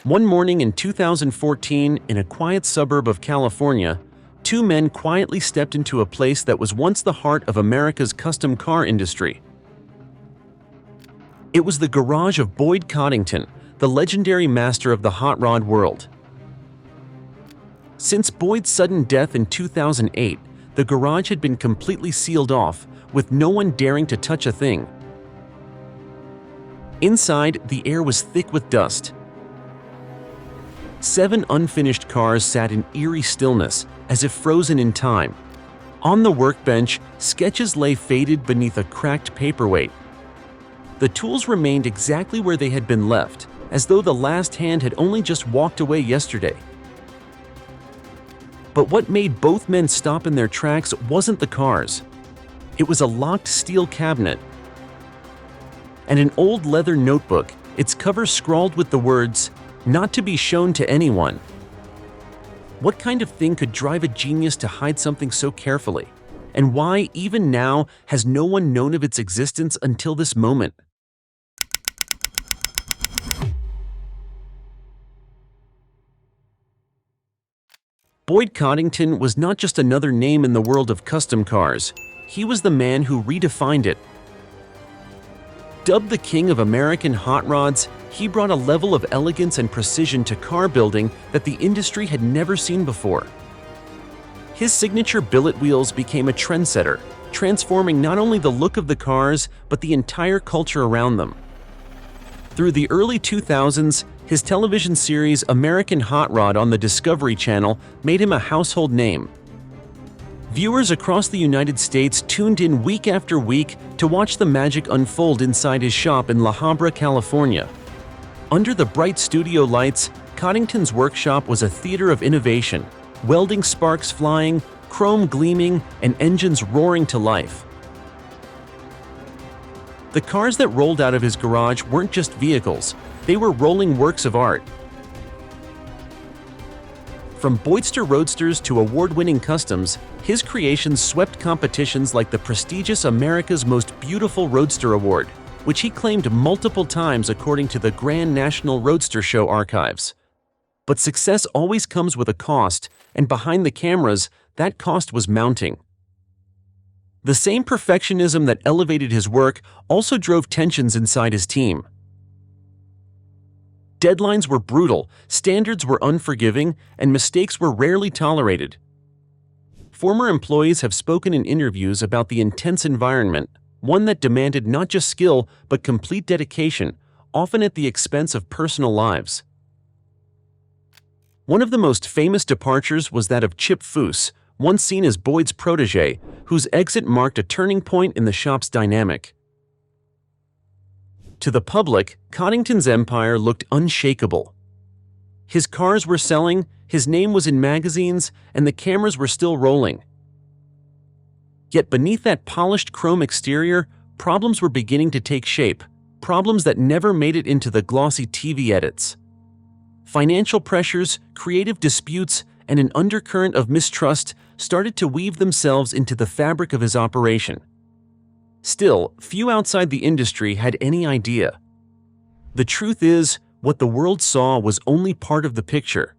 One morning in 2014, in a quiet suburb of California, two men quietly stepped into a place that was once the heart of America's custom car industry. It was the garage of Boyd Coddington, the legendary master of the hot rod world. Since Boyd's sudden death in 2008, the garage had been completely sealed off, with no one daring to touch a thing. Inside, the air was thick with dust. 7 unfinished cars sat in eerie stillness, as if frozen in time. On the workbench, sketches lay faded beneath a cracked paperweight. The tools remained exactly where they had been left, as though the last hand had only just walked away yesterday. But what made both men stop in their tracks wasn't the cars. It was a locked steel cabinet and an old leather notebook, its cover scrawled with the words, "Not to be shown to anyone." What kind of thing could drive a genius to hide something so carefully? And why, even now, has no one known of its existence until this moment? Boyd Coddington was not just another name in the world of custom cars. He was the man who redefined it. Dubbed the king of American hot rods, he brought a level of elegance and precision to car building that the industry had never seen before. His signature billet wheels became a trendsetter, transforming not only the look of the cars, but the entire culture around them. Through the early 2000s, his television series American Hot Rod on the Discovery Channel made him a household name. Viewers across the United States tuned in week after week to watch the magic unfold inside his shop in La Habra, California. Under the bright studio lights, Coddington's workshop was a theater of innovation, welding sparks flying, chrome gleaming, and engines roaring to life. The cars that rolled out of his garage weren't just vehicles, they were rolling works of art. From Boydster Roadsters to award-winning customs, his creations swept competitions like the prestigious America's Most Beautiful Roadster Award, which he claimed multiple times according to the Grand National Roadster Show archives. But success always comes with a cost, and behind the cameras, that cost was mounting. The same perfectionism that elevated his work also drove tensions inside his team. Deadlines were brutal, standards were unforgiving, and mistakes were rarely tolerated. Former employees have spoken in interviews about the intense environment, one that demanded not just skill but complete dedication, often at the expense of personal lives. One of the most famous departures was that of Chip Foose, once seen as Boyd's protégé, whose exit marked a turning point in the shop's dynamic. To the public, Coddington's empire looked unshakable. His cars were selling, his name was in magazines, and the cameras were still rolling. Yet beneath that polished chrome exterior, problems were beginning to take shape, problems that never made it into the glossy TV edits. Financial pressures, creative disputes, and an undercurrent of mistrust started to weave themselves into the fabric of his operation. Still, few outside the industry had any idea. The truth is, what the world saw was only part of the picture.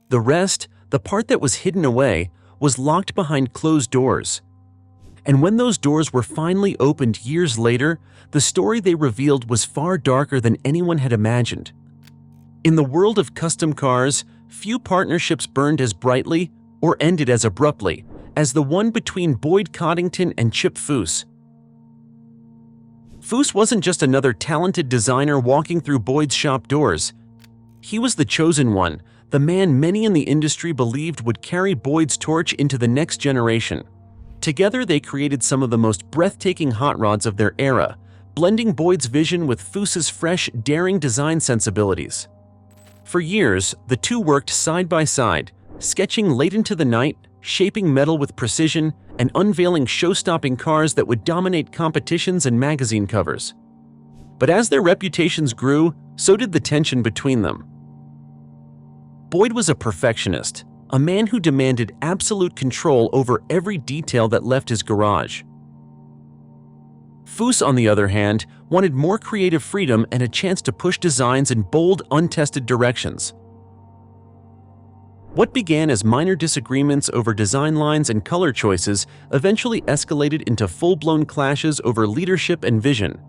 The rest, the part that was hidden away, was locked behind closed doors. And when those doors were finally opened years later, the story they revealed was far darker than anyone had imagined. In the world of custom cars, few partnerships burned as brightly or ended as abruptly as the one between Boyd Coddington and Chip Foose. Foose wasn't just another talented designer walking through Boyd's shop doors. He was the chosen one, the man many in the industry believed would carry Boyd's torch into the next generation. Together they created some of the most breathtaking hot rods of their era, blending Boyd's vision with Foose's fresh, daring design sensibilities. For years, the two worked side by side, sketching late into the night, shaping metal with precision, and unveiling show-stopping cars that would dominate competitions and magazine covers. But as their reputations grew, so did the tension between them. Boyd was a perfectionist, a man who demanded absolute control over every detail that left his garage. Foose, on the other hand, wanted more creative freedom and a chance to push designs in bold, untested directions. What began as minor disagreements over design lines and color choices eventually escalated into full-blown clashes over leadership and vision.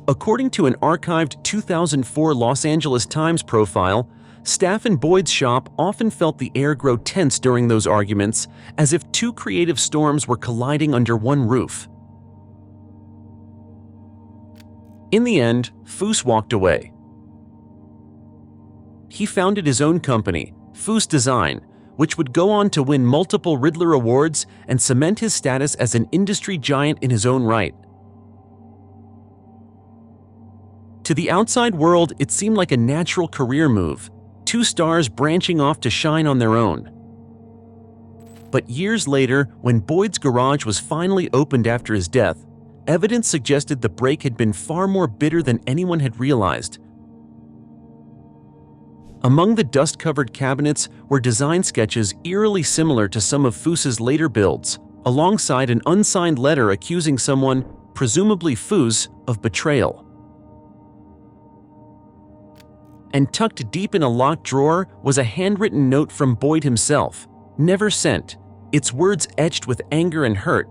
According to an archived 2004 Los Angeles Times profile, staff in Boyd's shop often felt the air grow tense during those arguments, as if two creative storms were colliding under one roof. In the end, Foose walked away. He founded his own company, Foose Design, which would go on to win multiple Riddler Awards and cement his status as an industry giant in his own right. To the outside world, it seemed like a natural career move, two stars branching off to shine on their own. But years later, when Boyd's garage was finally opened after his death, evidence suggested the break had been far more bitter than anyone had realized. Among the dust-covered cabinets were design sketches eerily similar to some of Foose's later builds, alongside an unsigned letter accusing someone, presumably Foose, of betrayal. And tucked deep in a locked drawer was a handwritten note from Boyd himself, never sent, its words etched with anger and hurt.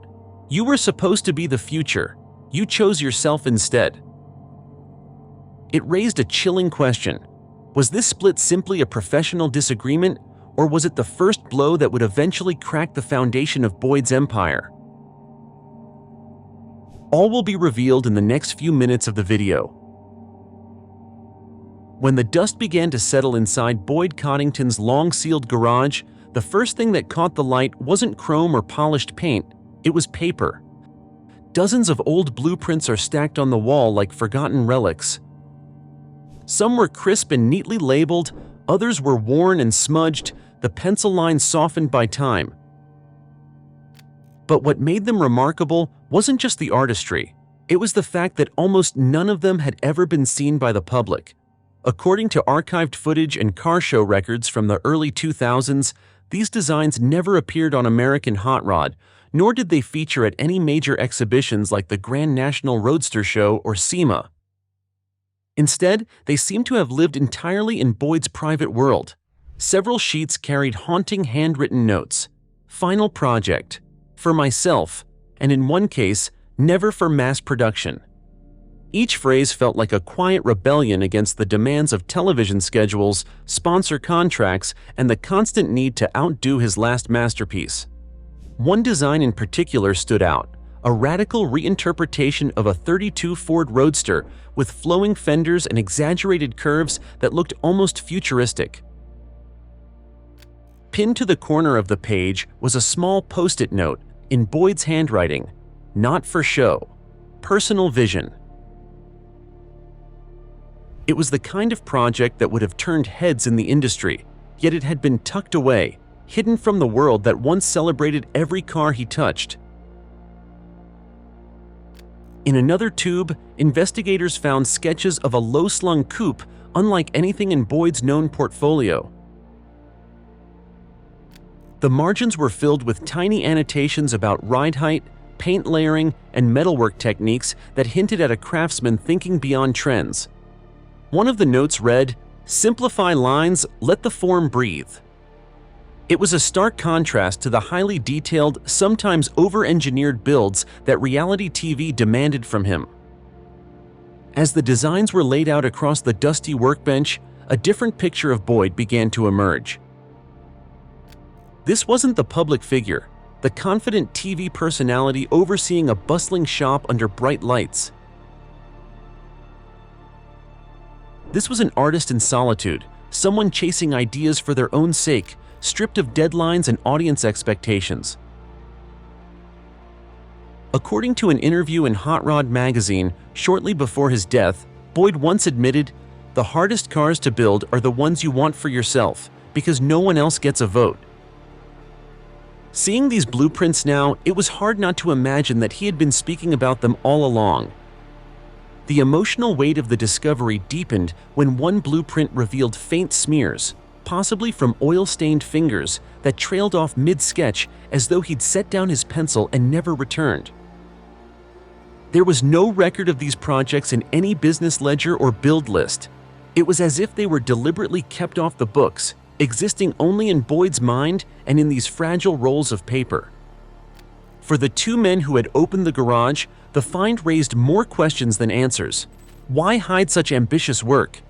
"You were supposed to be the future. You chose yourself instead." It raised a chilling question. Was this split simply a professional disagreement, or was it the first blow that would eventually crack the foundation of Boyd's empire? All will be revealed in the next few minutes of the video. When the dust began to settle inside Boyd Coddington's long-sealed garage, the first thing that caught the light wasn't chrome or polished paint, it was paper. Dozens of old blueprints are stacked on the wall like forgotten relics. Some were crisp and neatly labeled, others were worn and smudged, the pencil lines softened by time. But what made them remarkable wasn't just the artistry, it was the fact that almost none of them had ever been seen by the public. According to archived footage and car show records from the early 2000s, these designs never appeared on American Hot Rod, nor did they feature at any major exhibitions like the Grand National Roadster Show or SEMA. Instead, they seem to have lived entirely in Boyd's private world. Several sheets carried haunting handwritten notes. "Final project. For myself," and in one case, "Never for mass production." Each phrase felt like a quiet rebellion against the demands of television schedules, sponsor contracts, and the constant need to outdo his last masterpiece. One design in particular stood out, a radical reinterpretation of a '32 Ford Roadster with flowing fenders and exaggerated curves that looked almost futuristic. Pinned to the corner of the page was a small post-it note in Boyd's handwriting, "Not for show. Personal vision." It was the kind of project that would have turned heads in the industry, yet it had been tucked away, hidden from the world that once celebrated every car he touched. In another tube, investigators found sketches of a low-slung coupe unlike anything in Boyd's known portfolio. The margins were filled with tiny annotations about ride height, paint layering, and metalwork techniques that hinted at a craftsman thinking beyond trends. One of the notes read, "Simplify lines, let the form breathe." It was a stark contrast to the highly detailed, sometimes over-engineered builds that reality TV demanded from him. As the designs were laid out across the dusty workbench, a different picture of Boyd began to emerge. This wasn't the public figure, the confident TV personality overseeing a bustling shop under bright lights. This was an artist in solitude, someone chasing ideas for their own sake, stripped of deadlines and audience expectations. According to an interview in Hot Rod magazine shortly before his death, Boyd once admitted, "The hardest cars to build are the ones you want for yourself, because no one else gets a vote." Seeing these blueprints now, it was hard not to imagine that he had been speaking about them all along. The emotional weight of the discovery deepened when one blueprint revealed faint smears, possibly from oil-stained fingers, that trailed off mid-sketch as though he'd set down his pencil and never returned. There was no record of these projects in any business ledger or build list. It was as if they were deliberately kept off the books, existing only in Boyd's mind and in these fragile rolls of paper. For the two men who had opened the garage, the find raised more questions than answers. Why hide such ambitious work?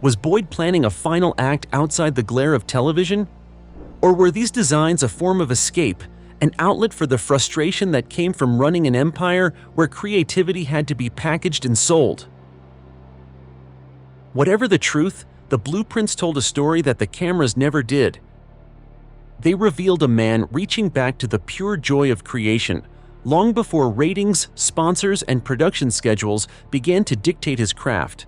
Was Boyd planning a final act outside the glare of television? Or were these designs a form of escape, an outlet for the frustration that came from running an empire where creativity had to be packaged and sold? Whatever the truth, the blueprints told a story that the cameras never did. They revealed a man reaching back to the pure joy of creation, long before ratings, sponsors, and production schedules began to dictate his craft.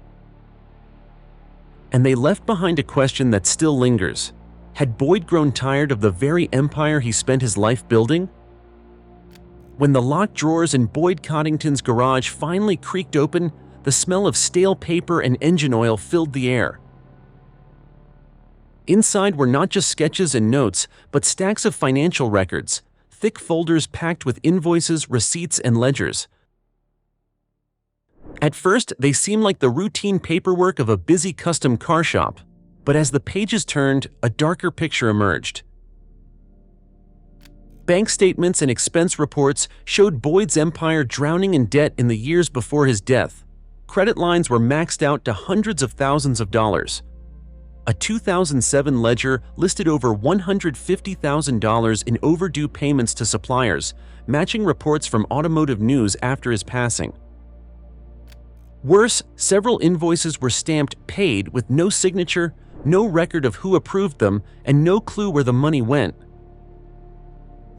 And they left behind a question that still lingers. Had Boyd grown tired of the very empire he spent his life building? When the locked drawers in Boyd Coddington's garage finally creaked open, the smell of stale paper and engine oil filled the air. Inside were not just sketches and notes, but stacks of financial records, thick folders packed with invoices, receipts, and ledgers. At first, they seemed like the routine paperwork of a busy custom car shop, but as the pages turned, a darker picture emerged. Bank statements and expense reports showed Boyd's empire drowning in debt in the years before his death. Credit lines were maxed out to hundreds of thousands of dollars. A 2007 ledger listed over $150,000 in overdue payments to suppliers, matching reports from Automotive News after his passing. Worse, several invoices were stamped paid with no signature, no record of who approved them, and no clue where the money went.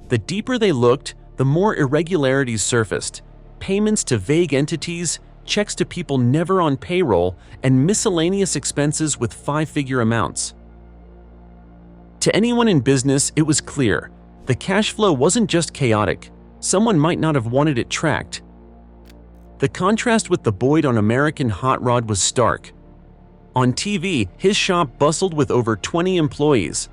The deeper they looked, the more irregularities surfaced. Payments to vague entities, checks to people never on payroll, and miscellaneous expenses with five-figure amounts. To anyone in business, it was clear. The cash flow wasn't just chaotic. Someone might not have wanted it tracked. The contrast with the Boyd on American Hot Rod was stark. On TV, his shop bustled with over 20 employees.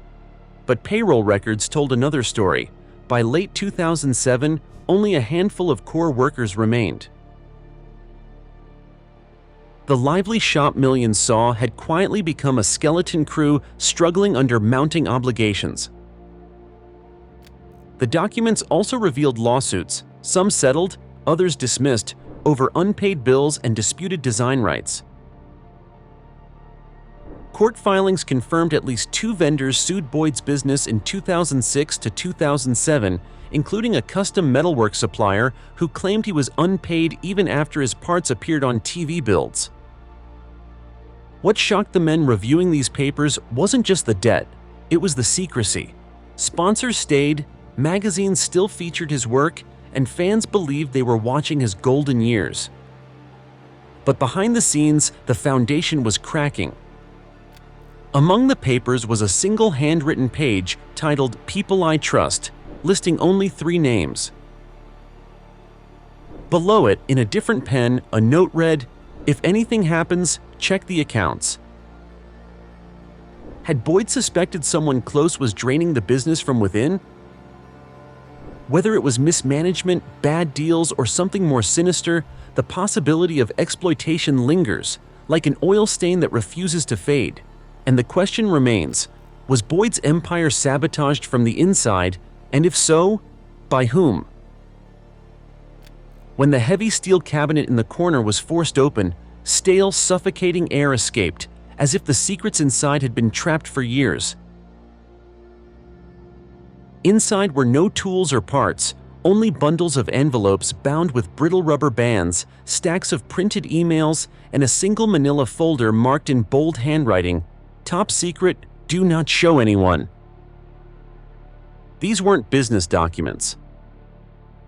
But payroll records told another story. By late 2007, only a handful of core workers remained. The lively shop millions saw had quietly become a skeleton crew struggling under mounting obligations. The documents also revealed lawsuits, some settled, others dismissed, over unpaid bills and disputed design rights. Court filings confirmed at least 2 vendors sued Boyd's business in 2006 to 2007, including a custom metalwork supplier who claimed he was unpaid even after his parts appeared on TV builds. What shocked the men reviewing these papers wasn't just the debt, it was the secrecy. Sponsors stayed, magazines still featured his work, and fans believed they were watching his golden years. But behind the scenes, the foundation was cracking. Among the papers was a single handwritten page titled "People I Trust," listing only 3 names. Below it, in a different pen, a note read, "If anything happens, check the accounts." Had Boyd suspected someone close was draining the business from within? Whether it was mismanagement, bad deals, or something more sinister, the possibility of exploitation lingers, like an oil stain that refuses to fade. And the question remains, was Boyd's empire sabotaged from the inside, and if so, by whom? When the heavy steel cabinet in the corner was forced open, stale, suffocating air escaped, as if the secrets inside had been trapped for years. Inside were no tools or parts, only bundles of envelopes bound with brittle rubber bands, stacks of printed emails, and a single manila folder marked in bold handwriting, "Top secret, do not show anyone." These weren't business documents.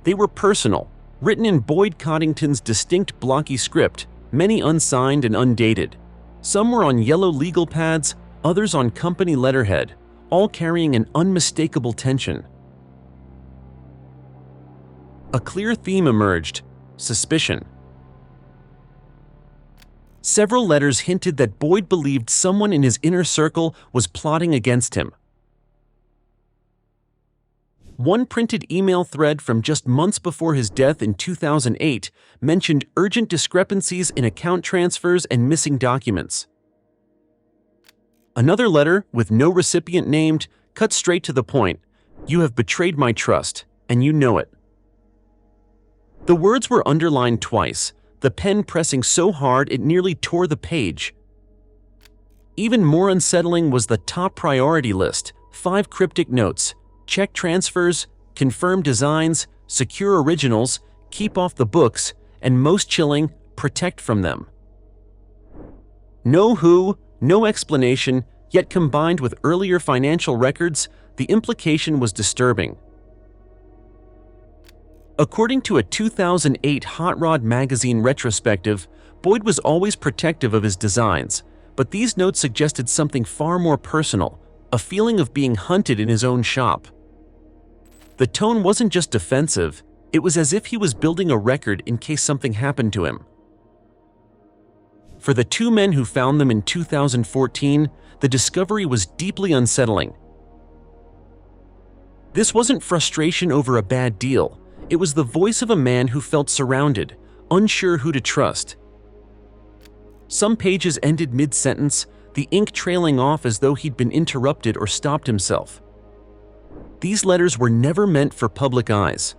They were personal, written in Boyd Coddington's distinct blocky script, many unsigned and undated. Some were on yellow legal pads, others on company letterhead, all carrying an unmistakable tension. A clear theme emerged: suspicion. Several letters hinted that Boyd believed someone in his inner circle was plotting against him. One printed email thread from just months before his death in 2008 mentioned urgent discrepancies in account transfers and missing documents. Another letter, with no recipient named, cut straight to the point. "You have betrayed my trust, and you know it." The words were underlined twice, the pen pressing so hard it nearly tore the page. Even more unsettling was the top priority list: 5 cryptic notes: check transfers, confirm designs, secure originals, keep off the books, and most chilling, protect from them. No who, no explanation, yet combined with earlier financial records, the implication was disturbing. According to a 2008 Hot Rod magazine retrospective, Boyd was always protective of his designs, but these notes suggested something far more personal, a feeling of being hunted in his own shop. The tone wasn't just defensive, it was as if he was building a record in case something happened to him. For the 2 men who found them in 2014, the discovery was deeply unsettling. This wasn't frustration over a bad deal, it was the voice of a man who felt surrounded, unsure who to trust. Some pages ended mid-sentence, the ink trailing off as though he'd been interrupted or stopped himself. These letters were never meant for public eyes.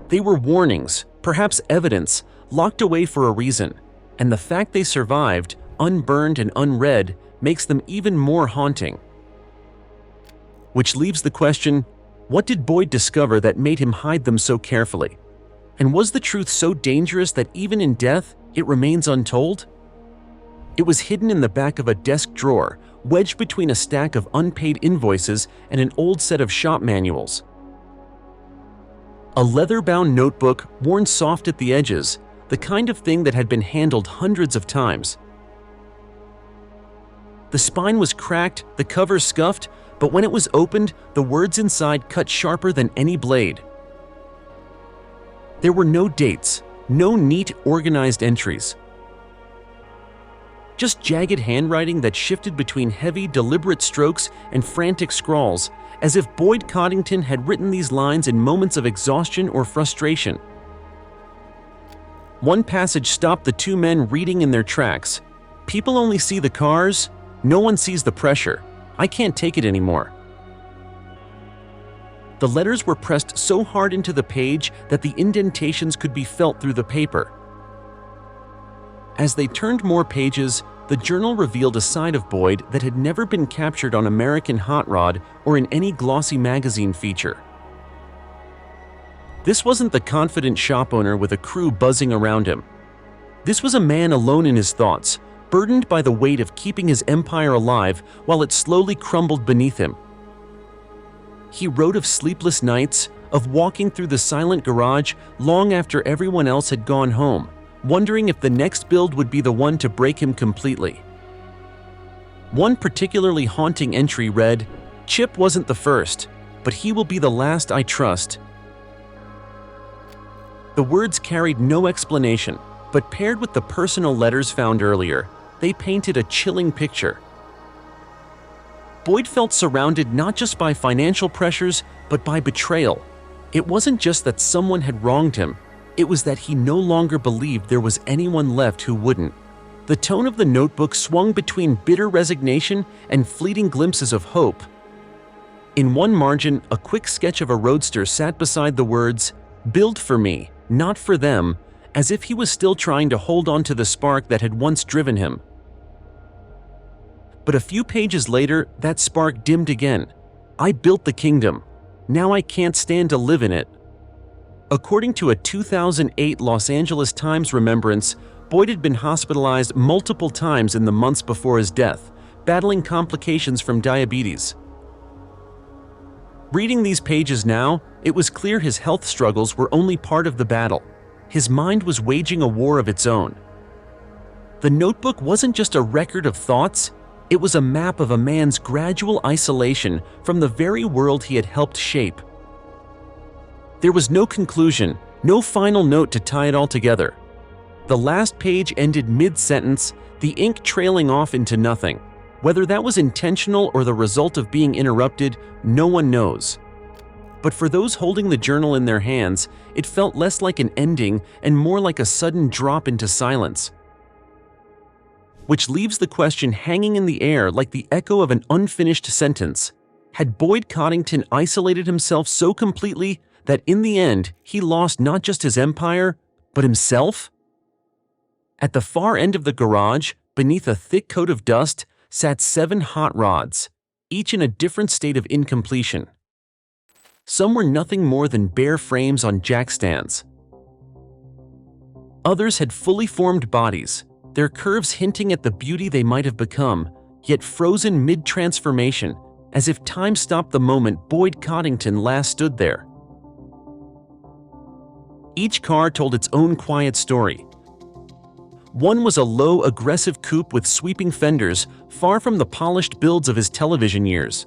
They were warnings, perhaps evidence, locked away for a reason, and the fact they survived, unburned and unread, makes them even more haunting. Which leaves the question, what did Boyd discover that made him hide them so carefully? And was the truth so dangerous that even in death, it remains untold? It was hidden in the back of a desk drawer, wedged between a stack of unpaid invoices and an old set of shop manuals. A leather-bound notebook, worn soft at the edges, the kind of thing that had been handled hundreds of times. The spine was cracked, the cover scuffed, but when it was opened, the words inside cut sharper than any blade. There were no dates, no neat, organized entries. Just jagged handwriting that shifted between heavy, deliberate strokes and frantic scrawls, as if Boyd Coddington had written these lines in moments of exhaustion or frustration. One passage stopped the 2 men reading in their tracks. "People only see the cars, no one sees the pressure. I can't take it anymore." The letters were pressed so hard into the page that the indentations could be felt through the paper. As they turned more pages, the journal revealed a side of Boyd that had never been captured on American Hot Rod or in any glossy magazine feature. This wasn't the confident shop owner with a crew buzzing around him. This was a man alone in his thoughts, burdened by the weight of keeping his empire alive while it slowly crumbled beneath him. He wrote of sleepless nights, of walking through the silent garage long after everyone else had gone home, wondering if the next build would be the one to break him completely. One particularly haunting entry read, "Chip wasn't the first, but he will be the last I trust." The words carried no explanation, but paired with the personal letters found earlier, they painted a chilling picture. Boyd felt surrounded not just by financial pressures, but by betrayal. It wasn't just that someone had wronged him, it was that he no longer believed there was anyone left who wouldn't. The tone of the notebook swung between bitter resignation and fleeting glimpses of hope. In one margin, a quick sketch of a roadster sat beside the words, "Build for me, not for them," as if he was still trying to hold on to the spark that had once driven him. But a few pages later, that spark dimmed again. "I built the kingdom. Now I can't stand to live in it." According to a 2008 Los Angeles Times remembrance, Boyd had been hospitalized multiple times in the months before his death, battling complications from diabetes. Reading these pages now, it was clear his health struggles were only part of the battle. His mind was waging a war of its own. The notebook wasn't just a record of thoughts, it was a map of a man's gradual isolation from the very world he had helped shape. There was no conclusion, no final note to tie it all together. The last page ended mid-sentence, the ink trailing off into nothing. Whether that was intentional or the result of being interrupted, no one knows. But for those holding the journal in their hands, it felt less like an ending and more like a sudden drop into silence. Which leaves the question hanging in the air like the echo of an unfinished sentence. Had Boyd Coddington isolated himself so completely that in the end he lost not just his empire, but himself? At the far end of the garage, beneath a thick coat of dust, sat 7 hot rods, each in a different state of incompletion. Some were nothing more than bare frames on jack stands. Others had fully formed bodies, their curves hinting at the beauty they might have become, yet frozen mid-transformation, as if time stopped the moment Boyd Coddington last stood there. Each car told its own quiet story. One was a low, aggressive coupe with sweeping fenders, far from the polished builds of his television years.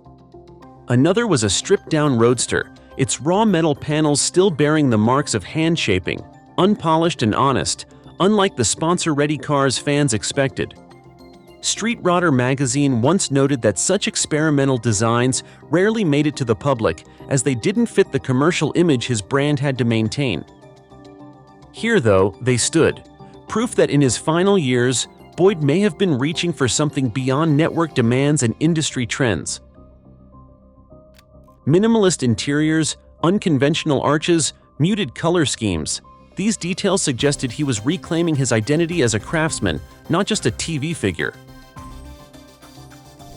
Another was a stripped-down roadster, its raw metal panels still bearing the marks of hand-shaping, unpolished and honest, unlike the sponsor-ready cars fans expected. Street Rodder magazine once noted that such experimental designs rarely made it to the public, as they didn't fit the commercial image his brand had to maintain. Here, though, they stood, proof that in his final years, Boyd may have been reaching for something beyond network demands and industry trends. Minimalist interiors, unconventional arches, muted color schemes. These details suggested he was reclaiming his identity as a craftsman, not just a TV figure.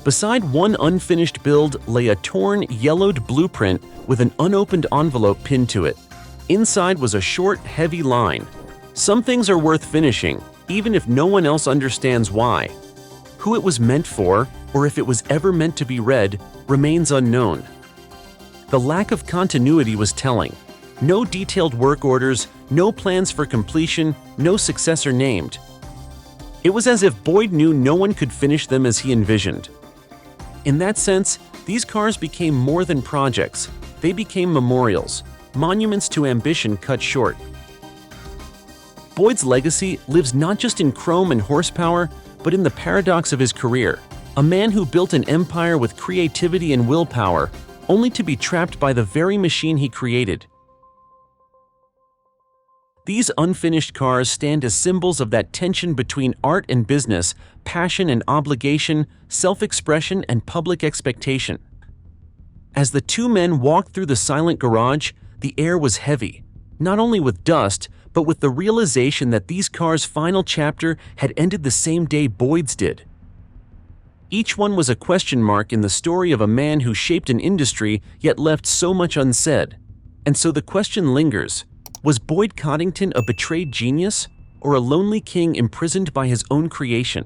Beside one unfinished build lay a torn, yellowed blueprint with an unopened envelope pinned to it. Inside was a short, heavy line. Some things are worth finishing, even if no one else understands why. Who it was meant for, or if it was ever meant to be read, remains unknown. The lack of continuity was telling. No detailed work orders, no plans for completion, no successor named. It was as if Boyd knew no one could finish them as he envisioned. In that sense, these cars became more than projects. They became memorials, monuments to ambition cut short. Boyd's legacy lives not just in chrome and horsepower, but in the paradox of his career. A man who built an empire with creativity and willpower, only to be trapped by the very machine he created. These unfinished cars stand as symbols of that tension between art and business, passion and obligation, self-expression and public expectation. As the two men walked through the silent garage, the air was heavy, not only with dust, but with the realization that these cars' final chapter had ended the same day Boyd's did. Each one was a question mark in the story of a man who shaped an industry yet left so much unsaid. And so the question lingers, was Boyd Coddington a betrayed genius or a lonely king imprisoned by his own creation?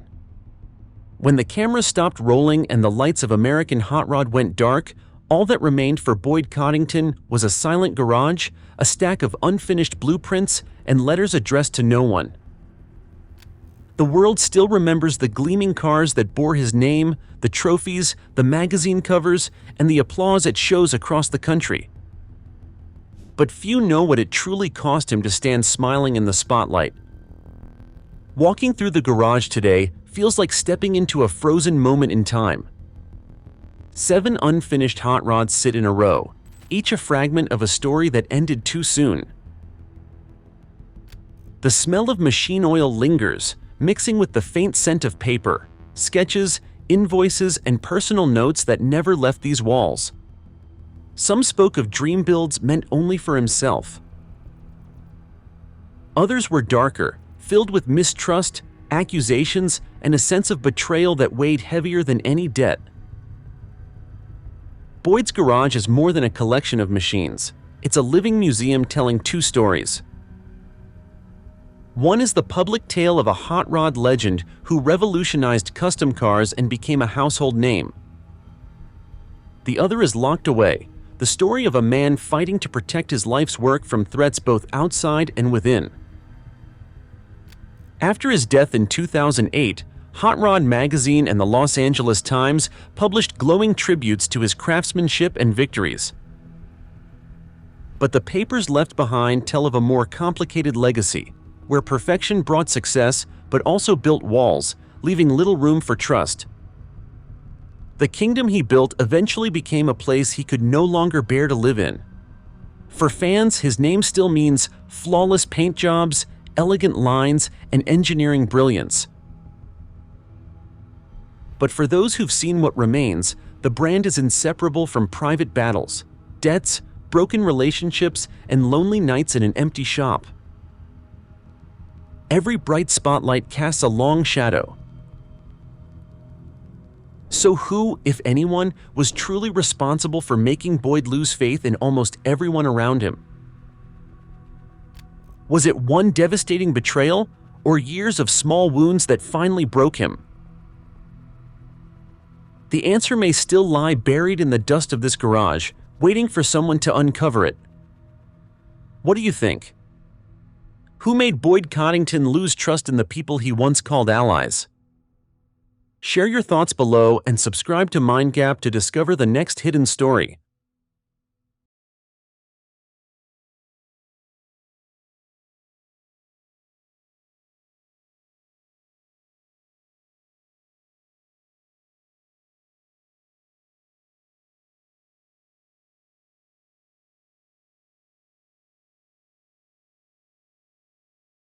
When the camera stopped rolling and the lights of American Hot Rod went dark, all that remained for Boyd Coddington was a silent garage, a stack of unfinished blueprints, and letters addressed to no one. The world still remembers the gleaming cars that bore his name, the trophies, the magazine covers, and the applause at shows across the country. But few know what it truly cost him to stand smiling in the spotlight. Walking through the garage today feels like stepping into a frozen moment in time. 7 unfinished hot rods sit in a row, each a fragment of a story that ended too soon. The smell of machine oil lingers, mixing with the faint scent of paper, sketches, invoices, and personal notes that never left these walls. Some spoke of dream builds meant only for himself. Others were darker, filled with mistrust, accusations, and a sense of betrayal that weighed heavier than any debt. Boyd's garage is more than a collection of machines. It's a living museum telling 2 stories. One is the public tale of a hot rod legend who revolutionized custom cars and became a household name. The other is locked away, the story of a man fighting to protect his life's work from threats both outside and within. After his death in 2008, Hot Rod magazine and the Los Angeles Times published glowing tributes to his craftsmanship and victories. But the papers left behind tell of a more complicated legacy, where perfection brought success but also built walls, leaving little room for trust. The kingdom he built eventually became a place he could no longer bear to live in, For fans, his name still means flawless paint jobs, elegant lines, and engineering brilliance. But for those who've seen what remains, the brand is inseparable from private battles, debts, broken relationships, and lonely nights in an empty shop. Every bright spotlight casts a long shadow. So who, if anyone, was truly responsible for making Boyd lose faith in almost everyone around him? Was it one devastating betrayal, or years of small wounds that finally broke him? The answer may still lie buried in the dust of this garage, waiting for someone to uncover it. What do you think? Who made Boyd Coddington lose trust in the people he once called allies? Share your thoughts below and subscribe to MindGap to discover the next hidden story.